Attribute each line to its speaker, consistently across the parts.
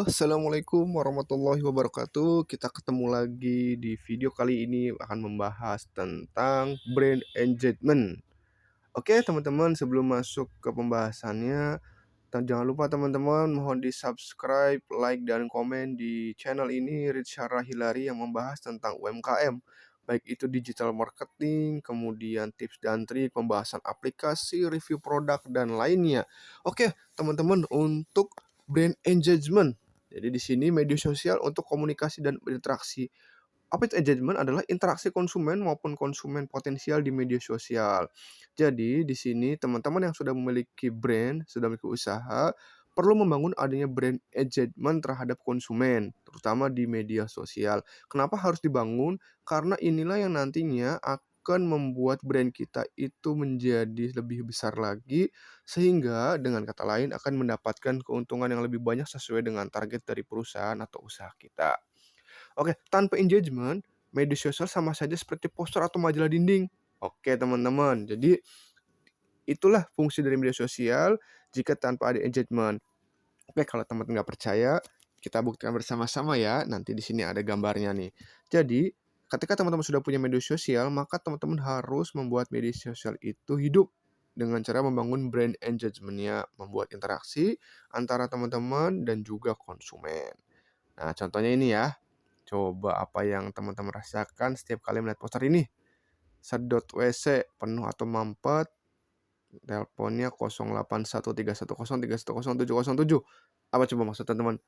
Speaker 1: Halo, assalamualaikum warahmatullahi wabarakatuh. Kita ketemu lagi di video kali ini akan membahas tentang brand engagement. Oke, teman-teman, sebelum masuk ke pembahasannya, jangan lupa teman-teman mohon di-subscribe, like, dan komen di channel ini Risyara Hilary yang membahas tentang UMKM. Baik itu digital marketing, kemudian tips dan trik, pembahasan aplikasi, review produk, dan lainnya. Oke, teman-teman, untuk brand engagement. Jadi di sini media sosial untuk komunikasi dan berinteraksi. Apa itu engagement? Adalah interaksi konsumen maupun konsumen potensial di media sosial. Jadi di sini teman-teman yang sudah memiliki brand, sudah memiliki usaha, perlu membangun adanya brand engagement terhadap konsumen, terutama di media sosial. Kenapa harus dibangun? Karena inilah yang nantinya akan membuat brand kita itu menjadi lebih besar lagi, sehingga dengan kata lain akan mendapatkan keuntungan yang lebih banyak sesuai dengan target dari perusahaan atau usaha kita. Oke, tanpa engagement, media sosial sama saja seperti poster atau majalah dinding. Oke, teman-teman. Jadi itulah fungsi dari media sosial jika tanpa ada engagement. Oke, kalau teman-teman nggak percaya, kita buktikan bersama-sama ya. Nanti di sini ada gambarnya nih. Jadi, ketika teman-teman sudah punya media sosial, maka teman-teman harus membuat media sosial itu hidup dengan cara membangun brand engagement-nya, membuat interaksi antara teman-teman dan juga konsumen. Nah, contohnya ini ya. Coba apa yang teman-teman rasakan setiap kali melihat poster ini? Sedot WC penuh atau mampet, teleponnya 081310310707. Apa coba maksud teman-teman?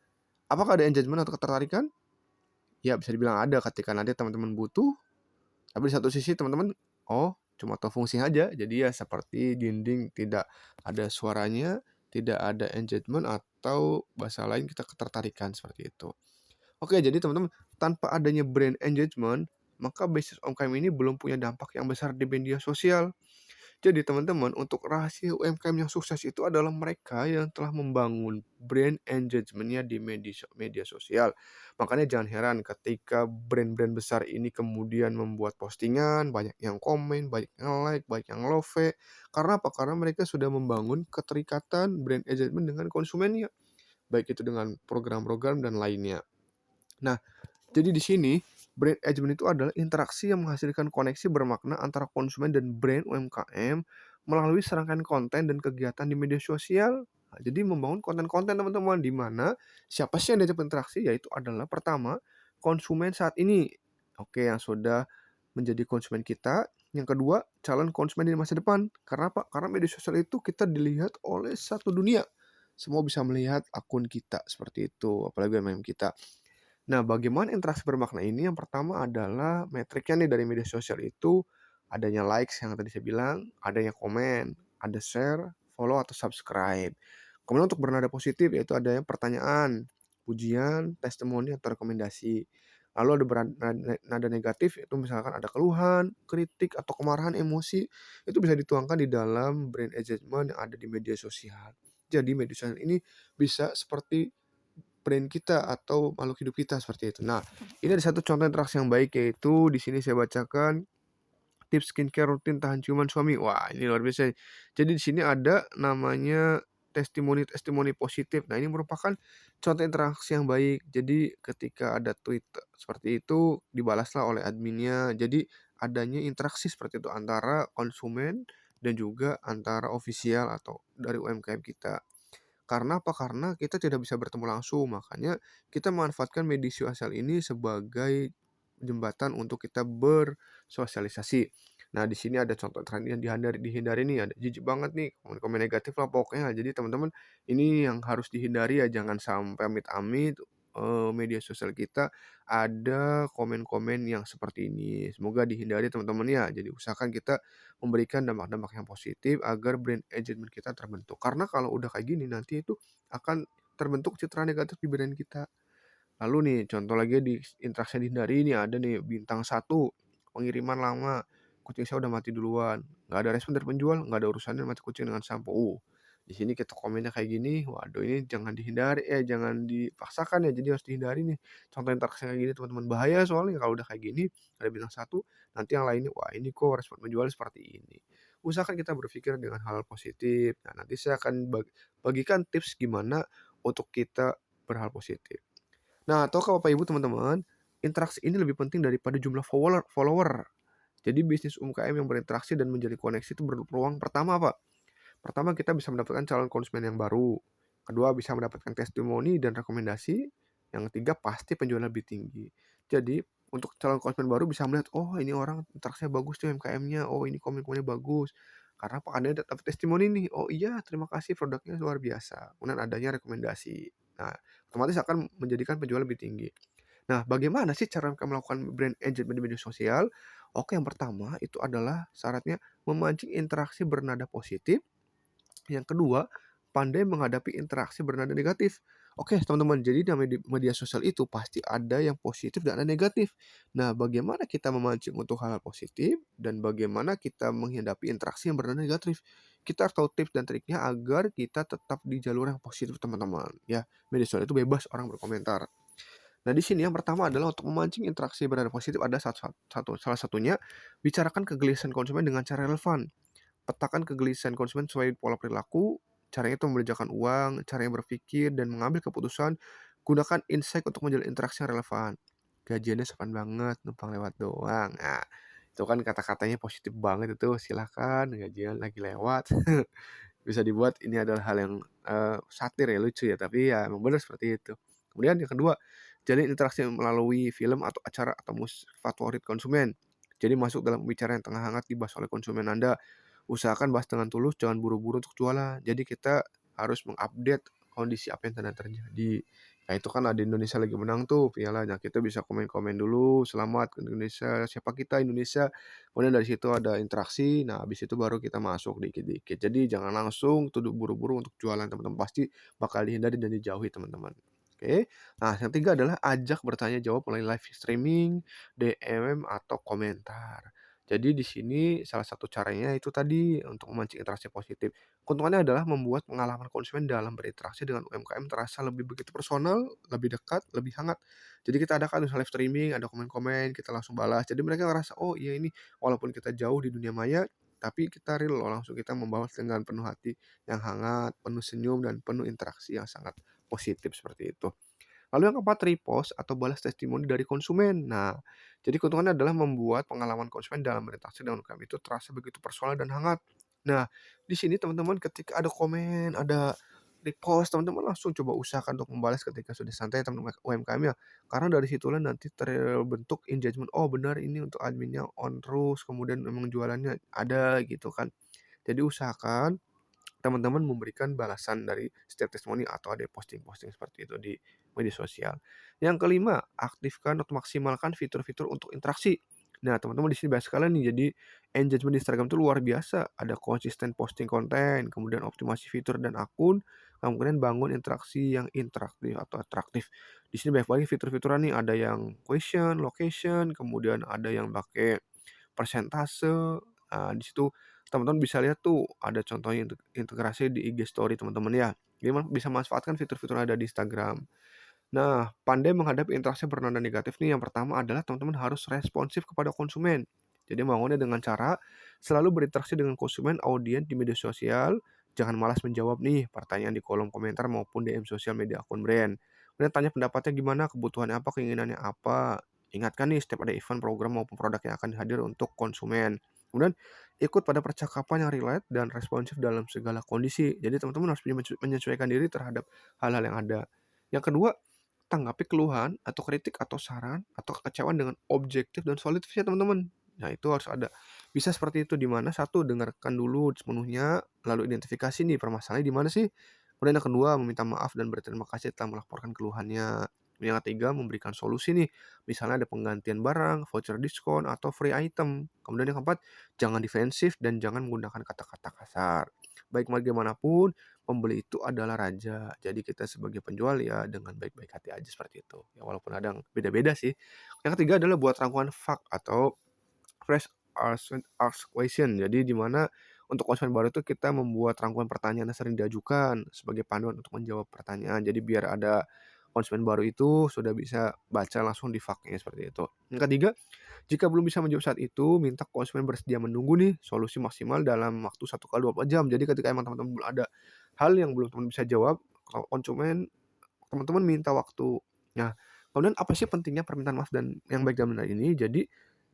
Speaker 1: Apakah ada engagement atau ketertarikan? Ya, bisa dibilang ada ketika nanti teman-teman butuh, tapi di satu sisi teman-teman, oh, cuma tahu fungsi aja. Jadi ya seperti dinding tidak ada suaranya, tidak ada engagement atau bahasa lain kita ketertarikan seperti itu. Oke, jadi teman-teman, tanpa adanya brand engagement, maka bisnis UMKM ini belum punya dampak yang besar di media sosial. Jadi teman-teman, untuk rahasia UMKM yang sukses itu adalah mereka yang telah membangun brand engagement-nya di media sosial. Makanya jangan heran ketika brand-brand besar ini kemudian membuat postingan, banyak yang komen, banyak yang like, banyak yang love. Karena apa? Karena mereka sudah membangun keterikatan brand engagement dengan konsumennya, baik itu dengan program-program dan lainnya. Nah, jadi di sini brand engagement itu adalah interaksi yang menghasilkan koneksi bermakna antara konsumen dan brand UMKM melalui serangkaian konten dan kegiatan di media sosial. Nah, jadi membangun konten-konten teman-teman di mana siapa sih yang diajak berinteraksi, yaitu adalah pertama konsumen saat ini. Oke, yang sudah menjadi konsumen kita. Yang kedua, calon konsumen di masa depan. Karena apa? Karena media sosial itu kita dilihat oleh satu dunia. Semua bisa melihat akun kita seperti itu, apalagi UMKM kita. Nah, bagaimana interaksi bermakna ini? Yang pertama adalah metriknya nih dari media sosial itu adanya likes yang tadi saya bilang, adanya komen, ada share, follow atau subscribe. Kemudian untuk bernada positif yaitu adanya pertanyaan, pujian, testimoni atau rekomendasi. Lalu ada nada negatif itu misalkan ada keluhan, kritik atau kemarahan, emosi itu bisa dituangkan di dalam brand engagement yang ada di media sosial. Jadi media sosial ini bisa seperti brand kita atau makhluk hidup kita seperti itu. Nah, ini ada satu contoh interaksi yang baik yaitu di sini saya bacakan tips skincare rutin tahan ciuman suami. Wah, ini luar biasa. Jadi di sini ada namanya testimoni-testimoni positif. Nah, ini merupakan contoh interaksi yang baik. Jadi ketika ada tweet seperti itu dibalaslah oleh adminnya. Jadi adanya interaksi seperti itu antara konsumen dan juga antara official atau dari UMKM kita. Karena apa? Karena kita tidak bisa bertemu langsung, makanya kita memanfaatkan media sosial ini sebagai jembatan untuk kita bersosialisasi. Nah, di sini ada contoh tren yang dihindari nih, ada jijik banget nih, komen-komen negatif lah pokoknya. Jadi teman-teman, ini yang harus dihindari ya, jangan sampai amit-amit, media sosial kita ada komen-komen yang seperti ini. Semoga dihindari teman-teman ya. Jadi usahakan kita memberikan dampak-dampak yang positif agar brand engagement kita terbentuk. Karena kalau udah kayak gini nanti itu akan terbentuk citra negatif di brand kita. Lalu nih contoh lagi di interaksi yang dihindari ini ada nih bintang satu pengiriman lama, kucing saya udah mati duluan, nggak ada respon dari penjual, nggak ada urusannya mati kucing dengan sampo. Di sini kita komennya kayak gini, waduh ini jangan dihindari jangan dipaksakan ya, jadi harus dihindari nih. Contoh interaksi kayak gini teman-teman, bahaya soalnya kalau udah kayak gini, ada bintang satu, nanti yang lainnya, wah ini kok respon penjual seperti ini. Usahakan kita berpikir dengan hal positif. Nah, nanti saya akan bagikan tips gimana untuk kita berhal positif. Nah, tahukah Bapak Ibu teman-teman, interaksi ini lebih penting daripada jumlah follower. Jadi bisnis UMKM yang berinteraksi dan menjadi koneksi itu berpeluang pertama apa? Pertama kita bisa mendapatkan calon konsumen yang baru. Kedua bisa mendapatkan testimoni dan rekomendasi. Yang ketiga pasti penjualan lebih tinggi. Jadi untuk calon konsumen baru bisa melihat, oh ini orang interaksinya bagus tuh UMKM-nya, oh ini komen-komennya bagus. Karena apa? Anda dapat testimoni nih, oh iya terima kasih produknya luar biasa. Kemudian adanya rekomendasi. Nah, otomatis akan menjadikan penjualan lebih tinggi. Nah, bagaimana sih cara mereka melakukan brand engagement di media sosial? Oke, yang pertama itu adalah syaratnya memancing interaksi bernada positif. Yang kedua, pandai menghadapi interaksi bernada negatif. Oke, teman-teman, jadi di media sosial itu pasti ada yang positif dan ada negatif. Nah, bagaimana kita memancing untuk hal-hal positif dan bagaimana kita menghadapi interaksi yang bernada negatif? Kita harus tahu tips dan triknya agar kita tetap di jalur yang positif, teman-teman. Ya, media sosial itu bebas orang berkomentar. Nah, di sini yang pertama adalah untuk memancing interaksi bernada positif ada salah satunya bicarakan kegelisahan konsumen dengan cara relevan. Petakan kegelisahan konsumen sesuai pola perilaku, caranya itu membelanjakan uang, caranya berpikir dan mengambil keputusan, gunakan insight untuk menjalin interaksi yang relevan. Gajiannya sopan banget, numpang lewat doang. Nah, itu kan kata-katanya positif banget itu, silahkan gajian lagi lewat. Bisa dibuat ini adalah hal yang, satir ya, lucu ya, tapi ya emang bener seperti itu. Kemudian yang kedua, jalin interaksi melalui film atau acara atau favorit konsumen. Jadi masuk dalam pembicaraan yang tengah hangat dibahas oleh konsumen Anda. Usahakan bahas dengan tulus, jangan buru-buru untuk jualan. Jadi kita harus mengupdate kondisi apa yang sedang terjadi. Nah itu kan ada Indonesia lagi menang tuh pialanya, kita bisa komen-komen dulu, "Selamat ke Indonesia, siapa kita Indonesia." Kemudian dari situ ada interaksi, nah habis itu baru kita masuk dikit-dikit. Jadi jangan langsung tuh buru-buru untuk jualan teman-teman, pasti bakal dihindari dan dijauhi teman-teman. Oke. Nah yang ketiga adalah ajak bertanya jawab melalui live streaming, DM, atau komentar. Jadi di sini salah satu caranya itu tadi untuk memancing interaksi positif. Keuntungannya adalah membuat pengalaman konsumen dalam berinteraksi dengan UMKM terasa lebih begitu personal, lebih dekat, lebih hangat. Jadi kita adakan live streaming, ada komen-komen, kita langsung balas. Jadi mereka ngerasa, oh iya ini walaupun kita jauh di dunia maya, tapi kita real loh, langsung kita membalas dengan penuh hati yang hangat, penuh senyum, dan penuh interaksi yang sangat positif seperti itu. Lalu yang keempat, repost atau balas testimoni dari konsumen. Nah, jadi keuntungannya adalah membuat pengalaman konsumen dalam berinteraksi dengan UMKM itu terasa begitu personal dan hangat. Nah, di sini teman-teman ketika ada komen, ada repost, teman-teman langsung coba usahakan untuk membalas ketika sudah santai teman UMKM ya. Karena dari situlah nanti terbentuk engagement, oh benar ini untuk adminnya on terus, kemudian memang jualannya ada gitu kan. Jadi usahakan teman-teman memberikan balasan dari setiap testimoni atau ada posting-posting seperti itu di media sosial. Yang kelima, aktifkan atau maksimalkan fitur-fitur untuk interaksi. Nah, teman-teman di sini banyak sekali nih, jadi engagement di Instagram itu luar biasa. Ada konsisten posting konten, kemudian optimasi fitur dan akun, kemudian bangun interaksi yang interaktif atau atraktif. Di sini banyak banget fitur-fiturnya nih, ada yang question, location, kemudian ada yang pakai persentase. Nah, di situ teman-teman bisa lihat tuh ada contohnya integrasi di IG story teman-teman ya. Jadi bisa manfaatkan fitur-fitur yang ada di Instagram. Nah, pandai menghadapi interaksi bernada negatif nih, yang pertama adalah teman-teman harus responsif kepada konsumen. Jadi bangunnya dengan cara selalu berinteraksi dengan konsumen audiens di media sosial, jangan malas menjawab nih pertanyaan di kolom komentar maupun DM sosial media akun brand. Kemudian tanya pendapatnya gimana, kebutuhannya apa, keinginannya apa. Ingatkan nih setiap ada event, program maupun produk yang akan hadir untuk konsumen. Kemudian ikut pada percakapan yang relate dan responsif dalam segala kondisi. Jadi teman-teman harus menyesuaikan diri terhadap hal-hal yang ada. Yang kedua, tanggapi keluhan atau kritik atau saran atau kekecewaan dengan objektif dan solid ya teman-teman. Nah itu harus ada. Bisa seperti itu di mana satu dengarkan dulu sepenuhnya, lalu identifikasi nih permasalahannya di mana sih. Kemudian yang kedua meminta maaf dan berterima kasih telah melaporkan keluhannya. Yang ketiga memberikan solusi nih, misalnya ada penggantian barang, voucher diskon, atau free item. Kemudian yang keempat, jangan defensif dan jangan menggunakan kata-kata kasar. Baik bagaimanapun, pembeli itu adalah raja. Jadi kita sebagai penjual ya dengan baik-baik hati aja seperti itu. Ya walaupun ada yang beda-beda sih. Yang ketiga adalah buat rangkuman fact atau fresh ask question. Jadi di mana untuk konsumen baru itu kita membuat rangkuman pertanyaan yang sering diajukan sebagai panduan untuk menjawab pertanyaan. Jadi biar ada konsumen baru itu sudah bisa baca langsung di fact-nya seperti itu. Yang ketiga, jika belum bisa menjawab saat itu, minta konsumen bersedia menunggu nih solusi maksimal dalam waktu 1 kali 24 jam. Jadi ketika emang teman-teman belum ada hal yang belum teman bisa jawab, konsumen teman-teman minta waktu. Nah, kemudian apa sih pentingnya permintaan maaf dan yang baik dan benar ini? Jadi,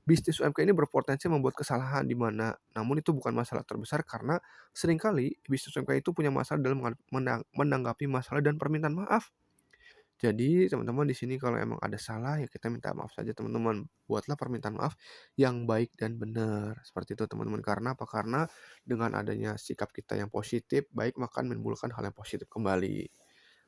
Speaker 1: bisnis UMKM ini berpotensi membuat kesalahan di mana namun itu bukan masalah terbesar karena seringkali bisnis UMKM itu punya masalah dalam menanggapi masalah dan permintaan maaf. Jadi teman-teman di sini kalau emang ada salah ya kita minta maaf saja teman-teman. Buatlah permintaan maaf yang baik dan benar. Seperti itu teman-teman. Karena apa? Karena dengan adanya sikap kita yang positif, baik maka menimbulkan hal yang positif kembali.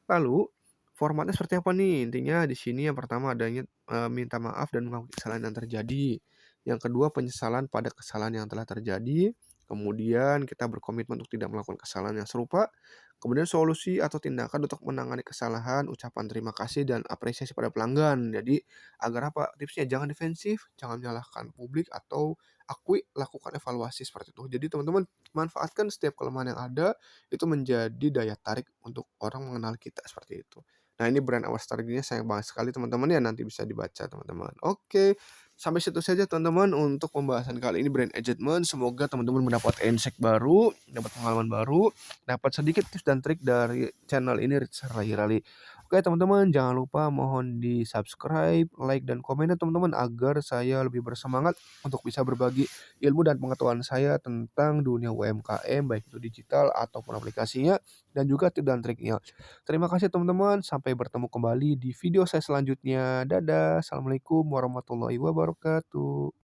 Speaker 1: Lalu, formatnya seperti apa nih? Intinya di sini yang pertama adanya, minta maaf dan mengakui kesalahan yang terjadi. Yang kedua, penyesalan pada kesalahan yang telah terjadi. Kemudian kita berkomitmen untuk tidak melakukan kesalahan yang serupa. Kemudian solusi atau tindakan untuk menangani kesalahan, ucapan terima kasih dan apresiasi pada pelanggan. Jadi, agar apa? Tipsnya jangan defensif, jangan menyalahkan publik atau akui, lakukan evaluasi seperti itu. Jadi teman-teman manfaatkan setiap kelemahan yang ada itu menjadi daya tarik untuk orang mengenal kita seperti itu. Nah ini brand award strateginya sayang banget sekali teman-teman ya nanti bisa dibaca teman-teman. Oke, sampai situ saja teman-teman untuk pembahasan kali ini brand engagement. Semoga teman-teman mendapat insight baru, dapat pengalaman baru, dapat sedikit tips dan trik dari channel ini Rizal Rali. Oke teman-teman jangan lupa mohon di subscribe, like dan komennya teman-teman agar saya lebih bersemangat untuk bisa berbagi ilmu dan pengetahuan saya tentang dunia UMKM baik itu digital ataupun aplikasinya dan juga tips dan triknya. Terima kasih teman-teman, sampai bertemu kembali di video saya selanjutnya. Dadah, assalamualaikum warahmatullahi wabarakatuh.